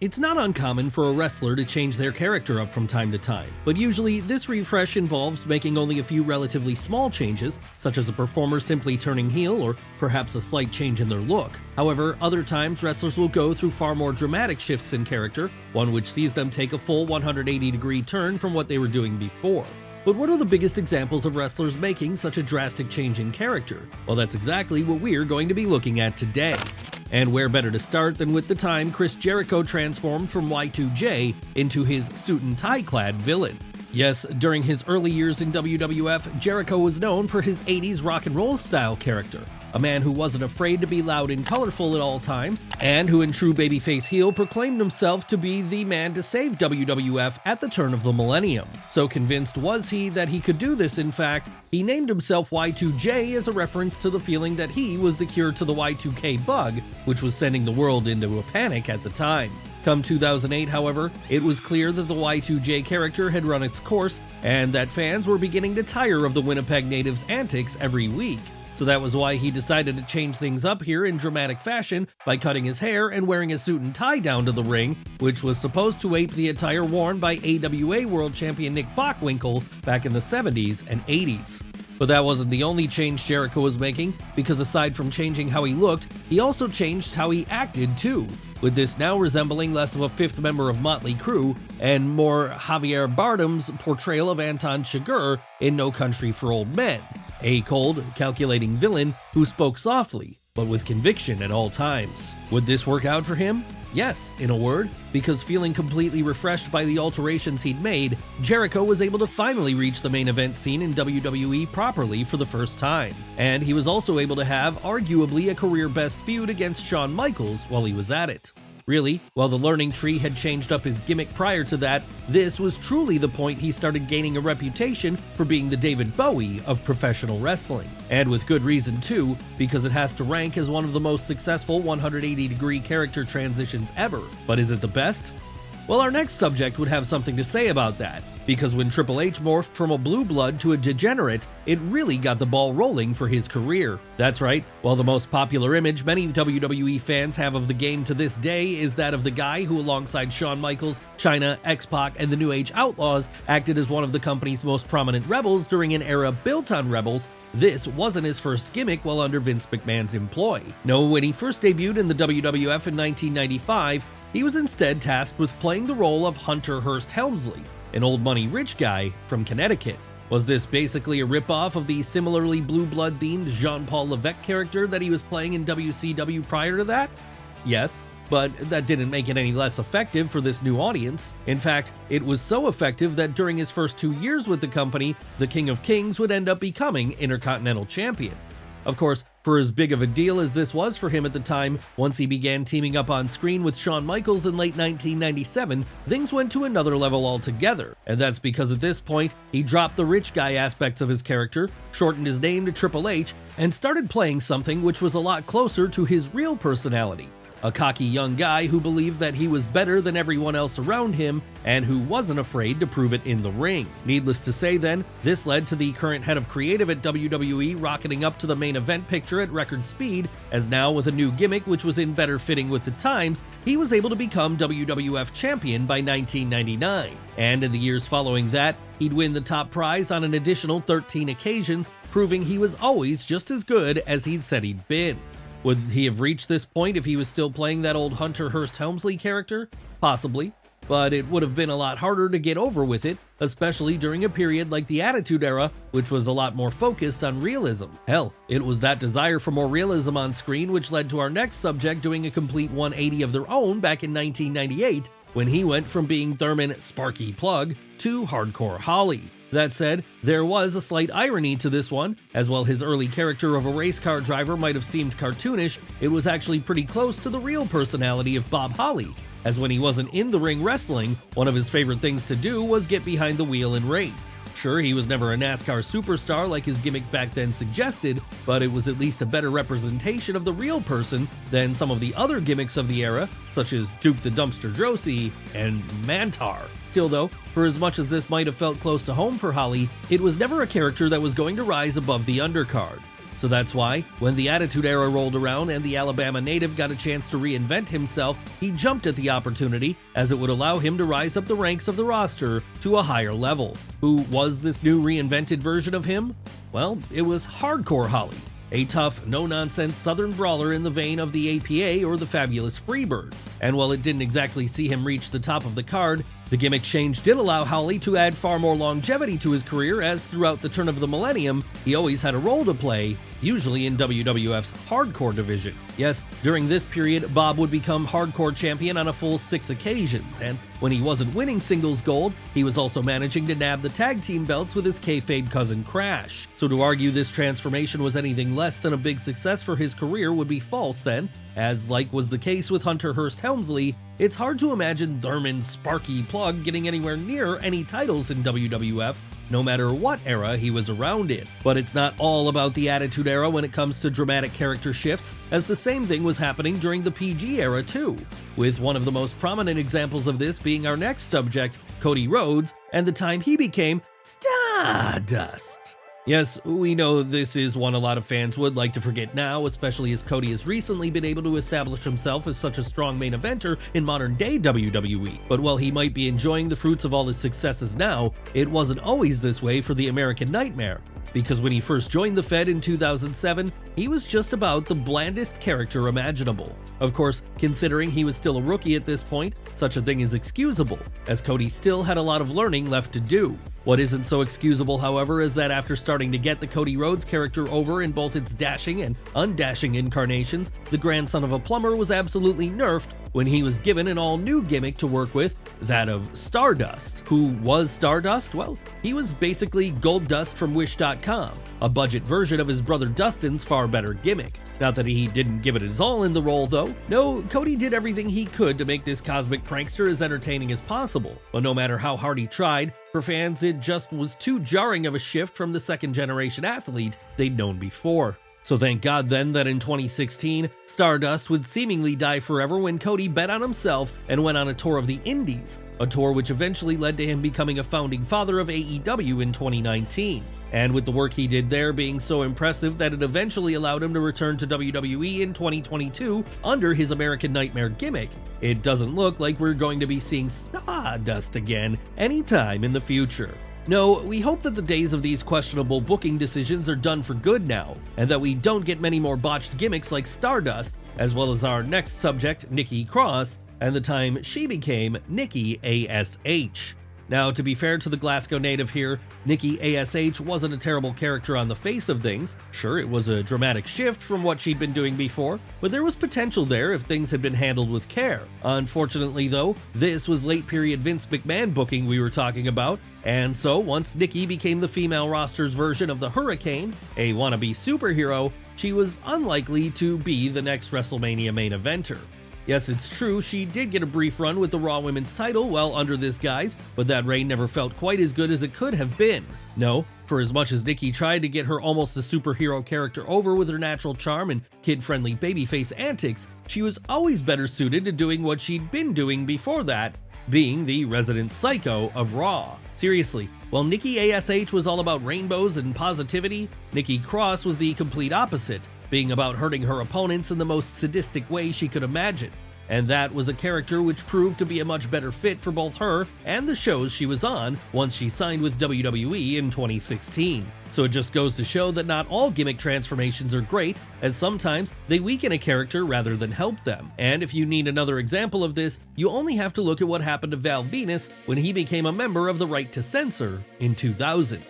It's not uncommon for a wrestler to change their character up from time to time, but usually this refresh involves making only a few relatively small changes, such as a performer simply turning heel or perhaps a slight change in their look. However, other times wrestlers will go through far more dramatic shifts in character, one which sees them take a full 180-degree turn from what they were doing before. But what are the biggest examples of wrestlers making such a drastic change in character? Well, that's exactly what we're going to be looking at today. And where better to start than with the time Chris Jericho transformed from Y2J into his suit and tie clad villain. Yes, during his early years in WWF, Jericho was known for his 80s rock and roll style character. A man who wasn't afraid to be loud and colorful at all times, and who in true babyface heel proclaimed himself to be the man to save WWF at the turn of the millennium. So convinced was he that he could do this, in fact, he named himself Y2J as a reference to the feeling that he was the cure to the Y2K bug, which was sending the world into a panic at the time. Come 2008, however, it was clear that the Y2J character had run its course, and that fans were beginning to tire of the Winnipeg native's antics every week. So that was why he decided to change things up here in dramatic fashion by cutting his hair and wearing a suit and tie down to the ring, which was supposed to ape the attire worn by AWA World Champion Nick Bockwinkel back in the 70s and 80s. But that wasn't the only change Jericho was making, because aside from changing how he looked, he also changed how he acted too, with this now resembling less of a fifth member of Motley Crue and more Javier Bardem's portrayal of Anton Chigurh in No Country for Old Men, a cold, calculating villain who spoke softly, but with conviction at all times. Would this work out for him? Yes, in a word, because feeling completely refreshed by the alterations he'd made, Jericho was able to finally reach the main event scene in WWE properly for the first time. And he was also able to have arguably a career-best feud against Shawn Michaels while he was at it. Really, while the learning tree had changed up his gimmick prior to that, this was truly the point he started gaining a reputation for being the David Bowie of professional wrestling. And with good reason too, because it has to rank as one of the most successful 180-degree character transitions ever. But is it the best? Well, our next subject would have something to say about that, because when Triple H morphed from a blue blood to a degenerate, it really got the ball rolling for his career. That's right, while the most popular image many WWE fans have of the game to this day is that of the guy who, alongside Shawn Michaels, Chyna, X-Pac, and the New Age Outlaws, acted as one of the company's most prominent rebels during an era built on rebels, this wasn't his first gimmick while under Vince McMahon's employ. No, when he first debuted in the WWF in 1995, he was instead tasked with playing the role of Hunter Hearst Helmsley, an old money rich guy from Connecticut. Was this basically a ripoff of the similarly blue blood themed Jean-Paul Levesque character that he was playing in WCW prior to that? Yes, but that didn't make it any less effective for this new audience. In fact, it was so effective that during his first 2 years with the company, the King of Kings would end up becoming Intercontinental Champion. Of course, for as big of a deal as this was for him at the time, once he began teaming up on screen with Shawn Michaels in late 1997, things went to another level altogether. And that's because at this point, he dropped the rich guy aspects of his character, shortened his name to Triple H, and started playing something which was a lot closer to his real personality. A cocky young guy who believed that he was better than everyone else around him and who wasn't afraid to prove it in the ring. Needless to say then, this led to the current head of creative at WWE rocketing up to the main event picture at record speed, as now with a new gimmick which was in better fitting with the times, he was able to become WWF champion by 1999. And in the years following that, he'd win the top prize on an additional 13 occasions, proving he was always just as good as he'd said he'd been. Would he have reached this point if he was still playing that old Hunter Hearst Helmsley character? Possibly, but it would have been a lot harder to get over with it, especially during a period like the Attitude Era, which was a lot more focused on realism. Hell, it was that desire for more realism on screen which led to our next subject doing a complete 180 of their own back in 1998, when he went from being Thurman Sparky Plug to Hardcore Holly. That said, there was a slight irony to this one, as while his early character of a race car driver might have seemed cartoonish, it was actually pretty close to the real personality of Bob Holly, as when he wasn't in the ring wrestling, one of his favorite things to do was get behind the wheel and race. Sure, he was never a NASCAR superstar like his gimmick back then suggested, but it was at least a better representation of the real person than some of the other gimmicks of the era, such as Duke the Dumpster Droese and Mantar. Still though, for as much as this might have felt close to home for Holly, it was never a character that was going to rise above the undercard. So that's why, when the Attitude Era rolled around and the Alabama native got a chance to reinvent himself, he jumped at the opportunity, as it would allow him to rise up the ranks of the roster to a higher level. Who was this new reinvented version of him? Well, it was Hardcore Holly, a tough, no-nonsense Southern brawler in the vein of the APA or the Fabulous Freebirds. And while it didn't exactly see him reach the top of the card, the gimmick change did allow Holly to add far more longevity to his career, as throughout the turn of the millennium, he always had a role to play, usually in WWF's Hardcore division. Yes, during this period, Bob would become Hardcore champion on a full 6 occasions, and when he wasn't winning singles gold, he was also managing to nab the tag team belts with his kayfabe cousin Crash. So to argue this transformation was anything less than a big success for his career would be false then, as like was the case with Hunter Hearst Helmsley, it's hard to imagine Thurman Sparky Plug getting anywhere near any titles in WWF, no matter what era he was around in. But it's not all about the Attitude Era when it comes to dramatic character shifts, as the same thing was happening during the PG era too, with one of the most prominent examples of this being our next subject, Cody Rhodes, and the time he became Stardust. Yes, we know this is one a lot of fans would like to forget now, especially as Cody has recently been able to establish himself as such a strong main eventer in modern-day WWE. But while he might be enjoying the fruits of all his successes now, it wasn't always this way for the American Nightmare. Because when he first joined the Fed in 2007, he was just about the blandest character imaginable. Of course, considering he was still a rookie at this point, such a thing is excusable, as Cody still had a lot of learning left to do. What isn't so excusable, however, is that after starting to get the Cody Rhodes character over in both its dashing and undashing incarnations, the grandson of a plumber was absolutely nerfed when he was given an all-new gimmick to work with, that of Stardust. Who was Stardust? Well, he was basically Gold Dust from Wish.com, a budget version of his brother Dustin's far better gimmick. Not that he didn't give it his all in the role though. No, Cody did everything he could to make this cosmic prankster as entertaining as possible, but no matter how hard he tried, for fans it just was too jarring of a shift from the second-generation athlete they'd known before. So thank God then that in 2016, Stardust would seemingly die forever when Cody bet on himself and went on a tour of the Indies, a tour which eventually led to him becoming a founding father of AEW in 2019. And with the work he did there being so impressive that it eventually allowed him to return to WWE in 2022 under his American Nightmare gimmick, it doesn't look like we're going to be seeing Stardust again anytime in the future. No, we hope that the days of these questionable booking decisions are done for good now, and that we don't get many more botched gimmicks like Stardust, as well as our next subject, Nikki Cross, and the time she became Nikki ASH. Now, to be fair to the Glasgow native here, Nikki ASH wasn't a terrible character on the face of things. Sure, it was a dramatic shift from what she'd been doing before, but there was potential there if things had been handled with care. Unfortunately though, this was late period Vince McMahon booking we were talking about, and so once Nikki became the female roster's version of the Hurricane, a wannabe superhero, she was unlikely to be the next WrestleMania main eventer. Yes, it's true, she did get a brief run with the Raw Women's title while under this guise, but that reign never felt quite as good as it could have been. No, for as much as Nikki tried to get her almost a superhero character over with her natural charm and kid-friendly babyface antics, she was always better suited to doing what she'd been doing before that, being the resident psycho of Raw. Seriously, while Nikki ASH was all about rainbows and positivity, Nikki Cross was the complete opposite, being about hurting her opponents in the most sadistic way she could imagine. And that was a character which proved to be a much better fit for both her and the shows she was on once she signed with WWE in 2016. So it just goes to show that not all gimmick transformations are great, as sometimes they weaken a character rather than help them. And if you need another example of this, you only have to look at what happened to Val Venus when he became a member of the Right to Censor in 2000.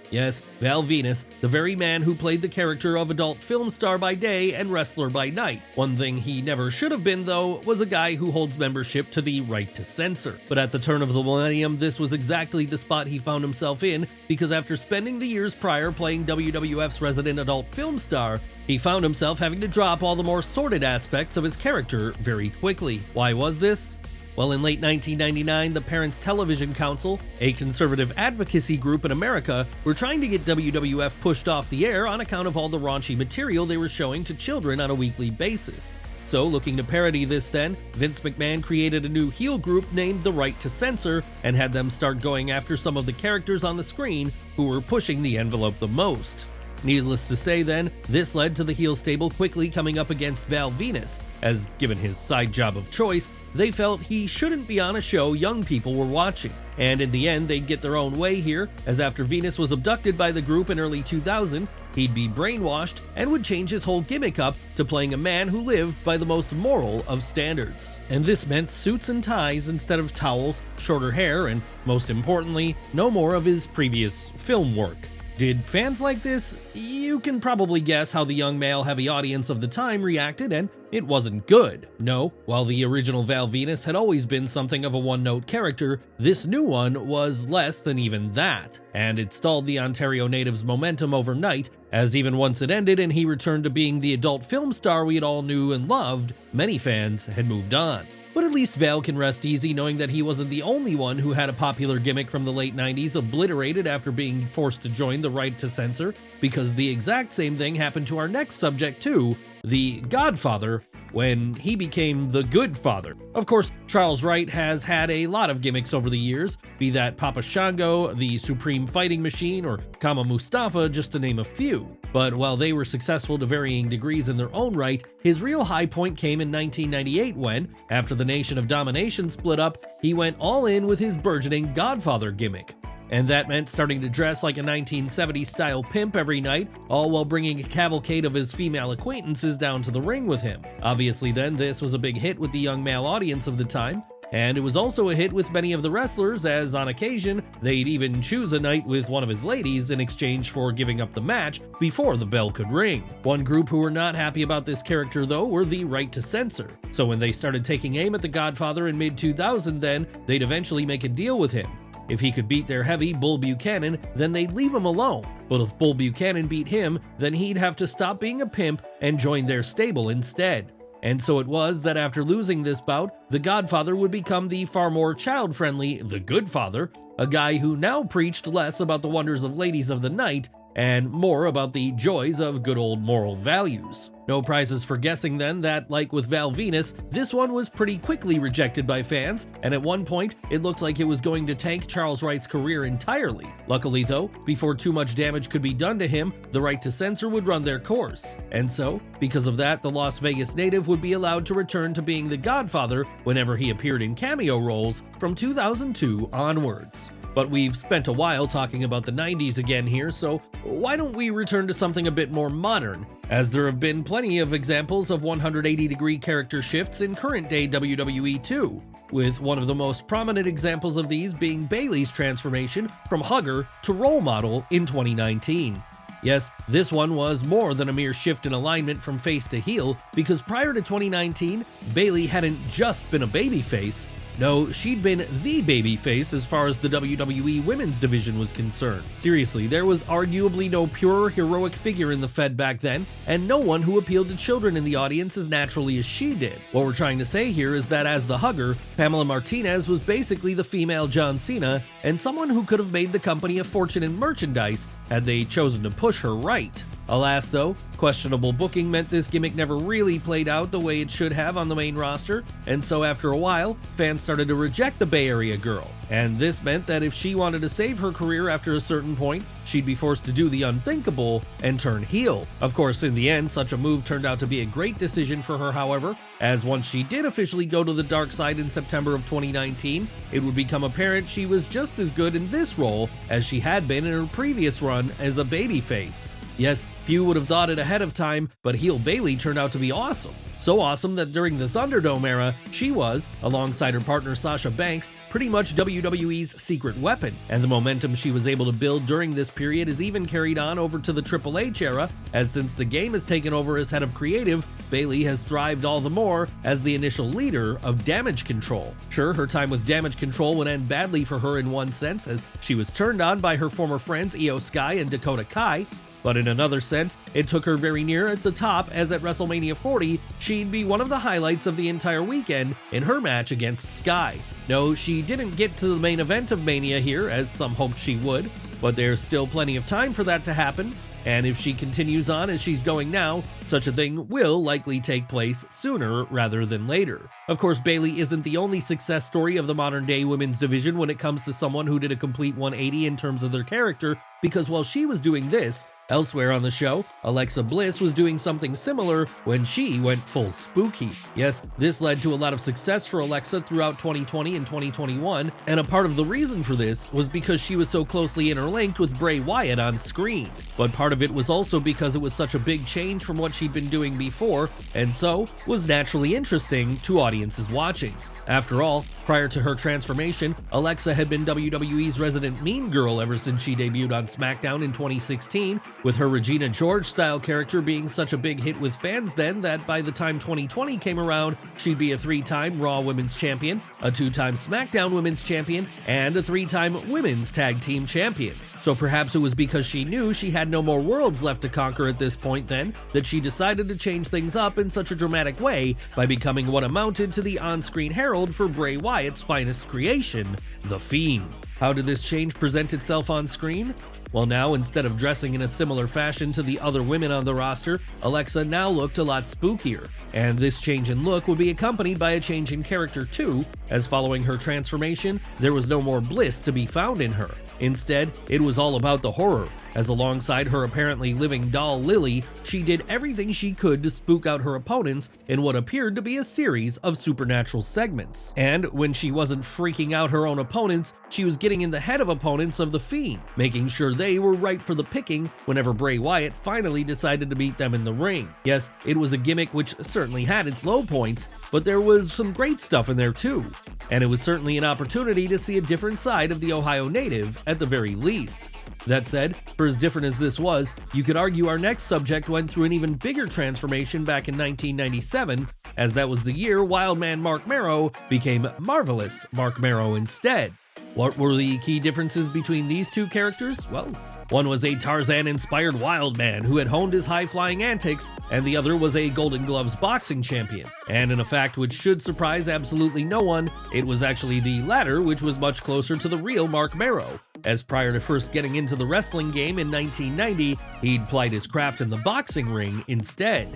Yes, Val Venus, the very man who played the character of adult film star by day and wrestler by night. One thing he never should have been, though, was a guy who holds membership to the Right to Censor. But at the turn of the millennium, this was exactly the spot he found himself in, because after spending the years prior playing WWF's resident adult film star, he found himself having to drop all the more sordid aspects of his character very quickly. Why was this? Well, in late 1999, the Parents Television Council, a conservative advocacy group in America, were trying to get WWF pushed off the air on account of all the raunchy material they were showing to children on a weekly basis. So, looking to parody this then, Vince McMahon created a new heel group named the Right to Censor and had them start going after some of the characters on the screen who were pushing the envelope the most. Needless to say then, this led to the heel stable quickly coming up against Val Venus, as given his side job of choice, they felt he shouldn't be on a show young people were watching. And in the end, they'd get their own way here, as after Venus was abducted by the group in early 2000, he'd be brainwashed and would change his whole gimmick up to playing a man who lived by the most moral of standards. And this meant suits and ties instead of towels, shorter hair, and most importantly, no more of his previous film work. Did fans like this? You can probably guess how the young male-heavy audience of the time reacted, and it wasn't good. No, while the original Val Venus had always been something of a one-note character, this new one was less than even that, and it stalled the Ontario native's momentum overnight, as even once it ended and he returned to being the adult film star we had all knew and loved, many fans had moved on. But at least Val can rest easy knowing that he wasn't the only one who had a popular gimmick from the late 90s obliterated after being forced to join the right to censor, because the exact same thing happened to our next subject too, the Godfather, when he became the Good Father. Of course, Charles Wright has had a lot of gimmicks over the years, be that Papa Shango, the Supreme Fighting Machine, or Kama Mustafa, just to name a few. But while they were successful to varying degrees in their own right, his real high point came in 1998 when, after the Nation of Domination split up, he went all in with his burgeoning Godfather gimmick. And that meant starting to dress like a 1970s style pimp every night, all while bringing a cavalcade of his female acquaintances down to the ring with him. Obviously then, this was a big hit with the young male audience of the time, and it was also a hit with many of the wrestlers, as on occasion, they'd even choose a night with one of his ladies in exchange for giving up the match before the bell could ring. One group who were not happy about this character though were the Right to Censor. So when they started taking aim at the Godfather in mid-2000 then, they'd eventually make a deal with him. If he could beat their heavy, Bull Buchanan, then they'd leave him alone. But if Bull Buchanan beat him, then he'd have to stop being a pimp and join their stable instead. And so it was that after losing this bout, the Godfather would become the far more child-friendly The Good Father, a guy who now preached less about the wonders of ladies of the night and more about the joys of good old moral values. No prizes for guessing then that, like with Val Venus, this one was pretty quickly rejected by fans, and at one point, it looked like it was going to tank Charles Wright's career entirely. Luckily though, before too much damage could be done to him, the Right to Censor would run their course. And so, because of that, the Las Vegas native would be allowed to return to being the Godfather whenever he appeared in cameo roles from 2002 onwards. But we've spent a while talking about the 90s again here, so why don't we return to something a bit more modern, as there have been plenty of examples of 180-degree character shifts in current-day WWE too, with one of the most prominent examples of these being Bayley's transformation from hugger to role model in 2019. Yes, this one was more than a mere shift in alignment from face to heel, because prior to 2019, Bayley hadn't just been a babyface. No, she'd been the babyface as far as the WWE Women's Division was concerned. Seriously, there was arguably no purer heroic figure in the Fed back then, and no one who appealed to children in the audience as naturally as she did. What we're trying to say here is that as the hugger, Pamela Martinez was basically the female John Cena, and someone who could have made the company a fortune in merchandise had they chosen to push her right. Alas though, questionable booking meant this gimmick never really played out the way it should have on the main roster, and so after a while, fans started to reject the Bay Area girl. And this meant that if she wanted to save her career after a certain point, she'd be forced to do the unthinkable and turn heel. Of course, in the end, such a move turned out to be a great decision for her, however, as once she did officially go to the dark side in September of 2019, it would become apparent she was just as good in this role as she had been in her previous run as a babyface. Yes, few would have thought it ahead of time, but heel Bayley turned out to be awesome. So awesome that during the Thunderdome era, she was, alongside her partner Sasha Banks, pretty much WWE's secret weapon, and the momentum she was able to build during this period is even carried on over to the Triple H era, as since the game has taken over as head of creative, Bayley has thrived all the more as the initial leader of Damage Control. Sure, her time with Damage Control would end badly for her in one sense, as she was turned on by her former friends Io Sky and Dakota Kai, but in another sense, it took her very near at the top, as at WrestleMania 40, she'd be one of the highlights of the entire weekend in her match against Sky. No, she didn't get to the main event of Mania here, as some hoped she would, but there's still plenty of time for that to happen, and if she continues on as she's going now, such a thing will likely take place sooner rather than later. Of course, Bayley isn't the only success story of the modern-day women's division when it comes to someone who did a complete 180 in terms of their character, because while she was doing this, Elsewhere on the show, Alexa Bliss was doing something similar when she went full spooky. Yes, this led to a lot of success for Alexa throughout 2020 and 2021, and a part of the reason for this was because she was so closely interlinked with Bray Wyatt on screen. But part of it was also because it was such a big change from what she'd been doing before, and so was naturally interesting to audiences watching. After all, prior to her transformation, Alexa had been WWE's resident mean girl ever since she debuted on SmackDown in 2016, with her Regina George-style character being such a big hit with fans then that by the time 2020 came around, she'd be a 3-time Raw Women's Champion, a 2-time SmackDown Women's Champion, and a 3-time Women's Tag Team Champion. So perhaps it was because she knew she had no more worlds left to conquer at this point then, that she decided to change things up in such a dramatic way by becoming what amounted to the on-screen herald for Bray Wyatt's finest creation, The Fiend. How did this change present itself on screen? Well, now, instead of dressing in a similar fashion to the other women on the roster, Alexa now looked a lot spookier. And this change in look would be accompanied by a change in character too, as following her transformation, there was no more bliss to be found in her. Instead, it was all about the horror, as alongside her apparently living doll Lily, she did everything she could to spook out her opponents in what appeared to be a series of supernatural segments. And when she wasn't freaking out her own opponents, she was getting in the head of opponents of The Fiend, making sure they were ripe for the picking whenever Bray Wyatt finally decided to beat them in the ring. Yes, it was a gimmick which certainly had its low points, but there was some great stuff in there too. And it was certainly an opportunity to see a different side of the Ohio native at the very least. That said, for as different as this was, you could argue our next subject went through an even bigger transformation back in 1997, as that was the year Wildman Mark Maro became Marvelous Mark Maro instead. What were the key differences between these two characters? Well, one was a Tarzan-inspired wild man who had honed his high-flying antics, and the other was a Golden Gloves boxing champion. And in a fact which should surprise absolutely no one, it was actually the latter which was much closer to the real Mark Maro, as prior to first getting into the wrestling game in 1990, he'd plied his craft in the boxing ring instead.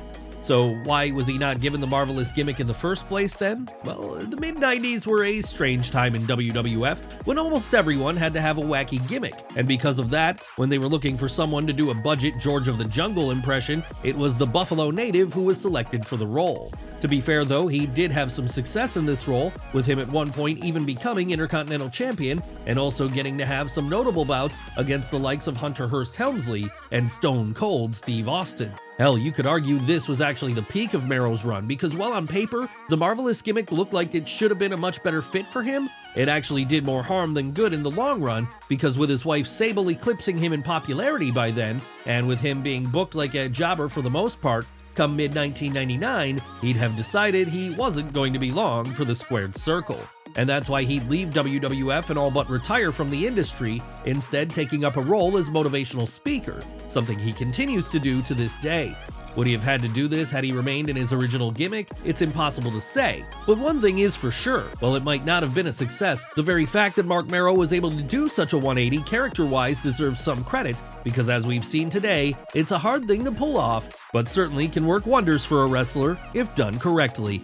So why was he not given the Marvelous gimmick in the first place then? Well, the mid-90s were a strange time in WWF when almost everyone had to have a wacky gimmick, and because of that, when they were looking for someone to do a budget George of the Jungle impression, it was the Buffalo native who was selected for the role. To be fair though, he did have some success in this role, with him at one point even becoming Intercontinental Champion, and also getting to have some notable bouts against the likes of Hunter Hearst Helmsley and Stone Cold Steve Austin. Hell, you could argue this was actually the peak of Maro's run, because while on paper, the Marvelous gimmick looked like it should have been a much better fit for him, it actually did more harm than good in the long run, because with his wife Sable eclipsing him in popularity by then, and with him being booked like a jobber for the most part, come mid-1999, he'd have decided he wasn't going to be long for the squared circle. And that's why he'd leave WWF and all but retire from the industry, instead taking up a role as motivational speaker, something he continues to do to this day. Would he have had to do this had he remained in his original gimmick? It's impossible to say. But one thing is for sure, while it might not have been a success, the very fact that Mark Maro was able to do such a 180 character-wise deserves some credit, because as we've seen today, it's a hard thing to pull off, but certainly can work wonders for a wrestler if done correctly.